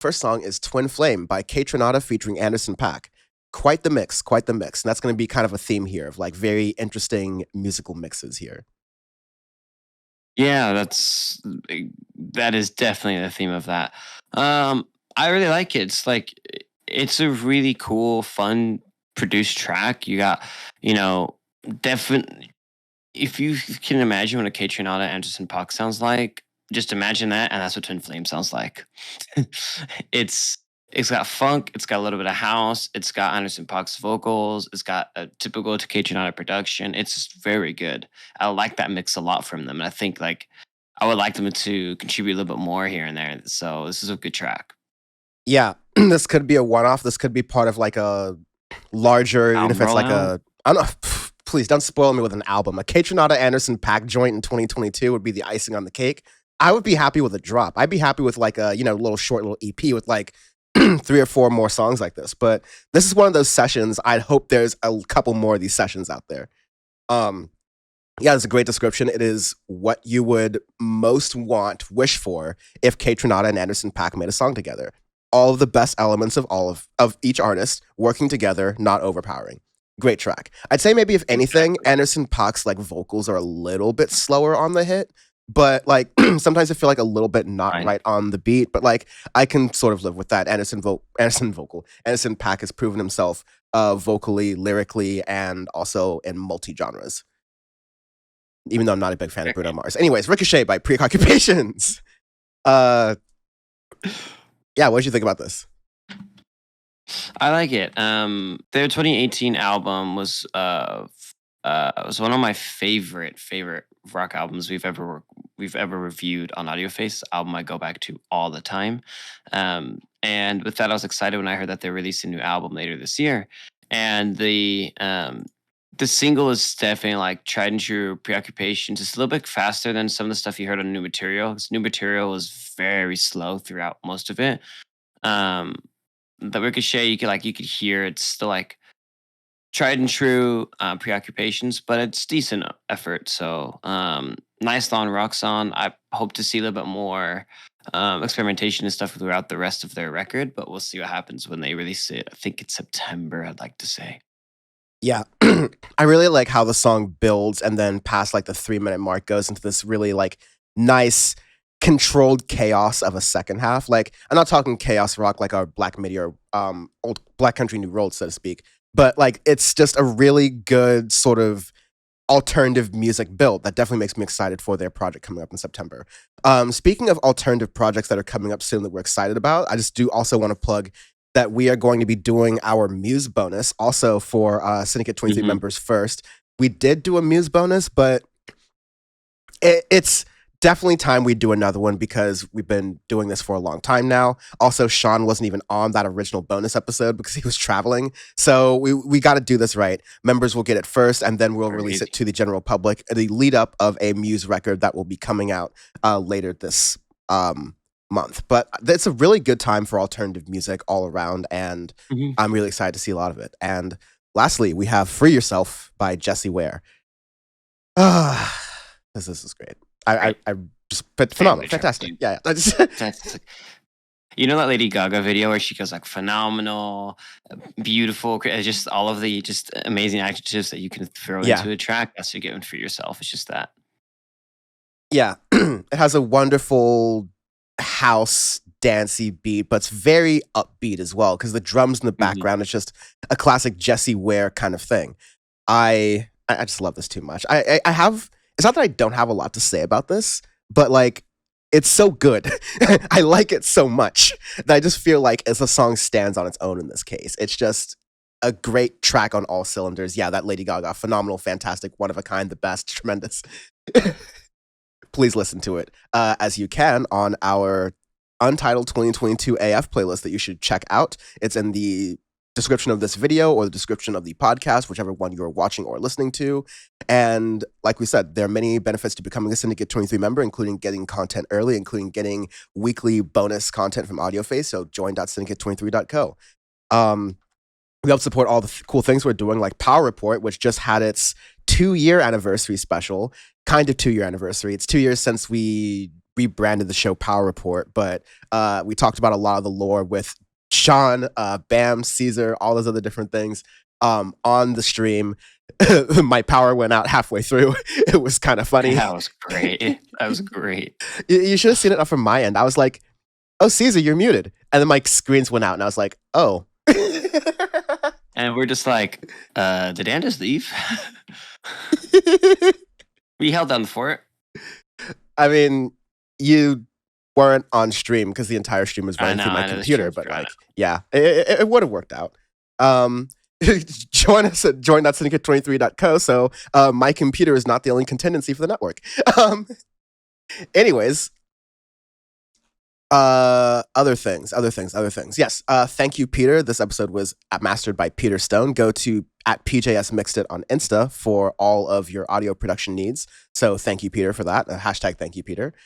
First song is Twin Flame by KAYTRANADA featuring Anderson .Paak. Quite the mix, quite the mix. And that's going to be kind of a theme here of like very interesting musical mixes here. Yeah, that is definitely the theme of that. I really like it. It's a really cool, fun, produced track. You got, definitely. If you can imagine what a KAYTRANADA Anderson .Paak sounds like, just imagine that, and that's what Twin Flame sounds like. it's it's got funk, it's got a little bit of house, it's got Anderson .Paak's vocals, it's got a typical KAYTRANADA production. It's just very good. I like that mix a lot from them, and I think like I would like them to contribute a little bit more here and there. So this is a good track. Yeah, this could be a one-off. This could be part of like a larger, even if it's like a, I don't know. Please don't spoil me with an album. A KAYTRANADA Anderson .Paak joint in 2022 would be the icing on the cake. I would be happy with a drop. I'd be happy with like a, little short little EP with like 3 or 4 more songs like this. But this is one of those sessions. I'd hope there's a couple more of these sessions out there. Yeah, it's a great description. It is what you would most wish for if KAYTRANADA and Anderson .Paak made a song together. All of the best elements of of each artist working together, not overpowering. Great track. I'd say maybe if anything, Anderson .Paak's like vocals are a little bit slower on the hit, but like sometimes I feel like a little bit not right on the beat. But like I can sort of live with that. Anderson .Paak has proven himself vocally, lyrically, and also in multi genres. Even though I'm not a big fan of Bruno Mars. Anyways, Ricochet by Preoccupations. Yeah, what did you think about this? I like it. Their 2018 album was one of my favorite rock albums we've ever reviewed on Audioface. Album I go back to all the time. And with that, I was excited when I heard that they released a new album later this year. And the single is definitely like tried and true Preoccupations. It's a little bit faster than some of the stuff you heard on New Material. Because New Material was very slow throughout most of it. The Ricochet, you could hear it's still like tried and true Preoccupations, but it's decent effort. So nice long rock song. I hope to see a little bit more experimentation and stuff throughout the rest of their record, but we'll see what happens when they release it. I think it's September, I'd like to say. Yeah, I really like how the song builds and then past like the 3-minute mark goes into this really like nice controlled chaos of a second half. Like I'm not talking chaos rock like our Black Midi or old Black Country New Road, so to speak, but like it's just a really good sort of alternative music build that definitely makes me excited for their project coming up in September. Speaking of alternative projects that are coming up soon that we're excited about, I just do also want to plug that we are going to be doing our Muse bonus also for Syndicate 23 members first. We did do a Muse bonus, but it's definitely time we do another one because we've been doing this for a long time now. Also, Sean wasn't even on that original bonus episode because he was traveling. So we got to do this right. Members will get it first, and then we'll release it to the general public, the lead up of a Muse record that will be coming out later this month. But it's a really good time for alternative music all around, and I'm really excited to see a lot of it. And lastly, we have Free Yourself by Jessie Ware. This is great. I just phenomenal, fantastic. Yeah. Fantastic. You know that Lady Gaga video where she goes like phenomenal, beautiful, just all of the just amazing adjectives that you can throw into a track. That's what you're getting For Yourself. It's just that. Yeah, it has a wonderful house dancey beat, but it's very upbeat as well because the drums in the background is just a classic Jessie Ware kind of thing. I just love this too much. I have. It's not that I don't have a lot to say about this, but like it's so good. I like it so much that I just feel like as the song stands on its own in this case. It's just a great track on all cylinders. Yeah, that Lady Gaga, phenomenal, fantastic, one of a kind, the best, tremendous. Please listen to it as you can on our Untitled 2022 AF playlist that you should check out. It's in the description of this video or the description of the podcast, whichever one you're watching or listening to. And like we said, there are many benefits to becoming a Syndicate 23 member, including getting content early, including getting weekly bonus content from Audioface. So join.syndicate23.co. We help support all the cool things we're doing, like Power Report, which just had its 2-year anniversary special, kind of 2-year anniversary. It's 2 years since we rebranded the show Power Report, but we talked about a lot of the lore with Sean, Bam, Caesar, all those other different things on the stream. My power went out halfway through. It was kind of funny. That was great. That was great. You should have seen it from my end. I was like, "Oh, Caesar, you're muted," and then my screens went out, and I was like, "Oh." And we're just like, did Dan just leave? We held down the fort. I mean, you weren't on stream because the entire stream was running through my computer, but like, yeah, it would have worked out. Join us at join.syndicate23.co. So my computer is not the only contingency for the network. Anyways, other things. Yes. Thank you, Peter. This episode was mastered by Peter Stone. Go to @PJS Mixed It on Insta for all of your audio production needs. So thank you, Peter, for that. Hashtag thank you, Peter.